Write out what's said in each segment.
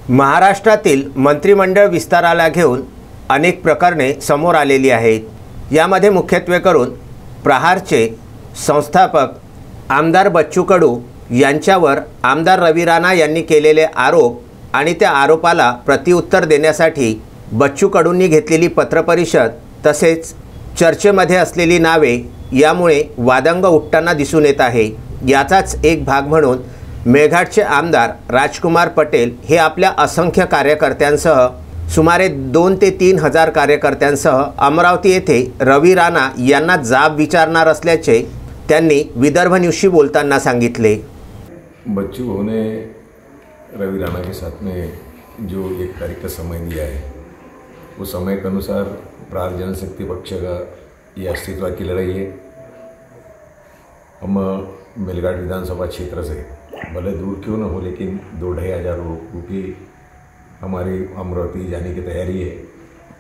महाराष्ट्रातील मंत्रिमंडळ विस्ताराला घेऊन अनेक प्रकरणे समोर आलेली आहेत। यामध्ये मुख्यत्वे करून प्रहारचे संस्थापक आमदार बच्चू कडू यांच्यावर आमदार रवी राणा यांनी केलेले आरोप आणि त्या आरोपाला प्रत्युत्तर देण्यासाठी बच्चू कडूंनी घेतलेली पत्रपरिषद तसेच चर्चेमध्ये असलेली नावे यामुळे वादंग उठताना दिसून येत आहे। याचाच एक भाग म्हणून मेळघाटचे आमदार राजकुमार पटेल हे आपल्या असंख्य कार्यकर्त्यांसह सुमारे 2 ते 3 हजार कार्यकर्त्यांसह अमरावती येथे रवी राणा यांना जाब विचारणार असल्याचे त्यांनी विदर्भ न्यूजशी बोलताना सांगितले। बच्चू भाऊ ने रवि राणा के साथ में जो 1 तारीख का समय दिया है वो समय के अनुसार प्रहार जनशक्ति पक्ष का ये अस्तित्व की लड़ाई है। हम मेलघाट विधानसभा क्षेत्र से भले दूर क्यों न हो लेकिन 2-2.5 हज़ार लोगों की हमारी अमरावती जाने की तैयारी है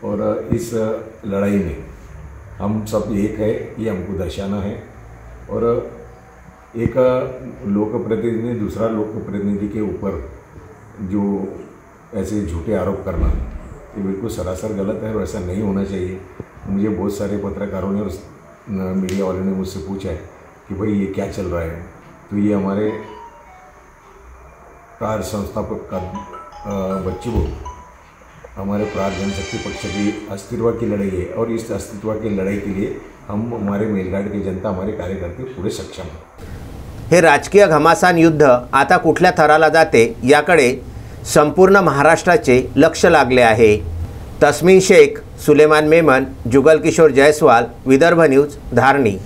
और इस लड़ाई में हम सब एक है ये हमको दर्शाना है। और एक लोकप्रतिनिधि दूसरा लोकप्रतिनिधि के ऊपर जो ऐसे झूठे आरोप करना ये बिल्कुल सरासर गलत है और ऐसा नहीं होना चाहिए। मुझे बहुत सारे पत्रकारों ने और मीडिया वालों ने मुझसे पूछा है कि भाई ये क्या चल रहा है, तो ये हमारे प्रहार संस्थापक का बच्चू हमारे प्रहार जनशक्ति पक्ष की अस्तित्व की लड़ाई है और इस अस्तित्व की लड़ाई के लिए हम हमारे मेलघाट की जनता हमारे कार्यकर्ते पूरे सक्षम हैं। हे राजकीय घमासान युद्ध आता कुठल्या थराला जाते याकडे संपूर्ण महाराष्ट्राचे लक्ष लागले आहे। तस्मीन शेख, सुलेमान मेमन, जुगल किशोर जयस्वाल, विदर्भ न्यूज, धारणी।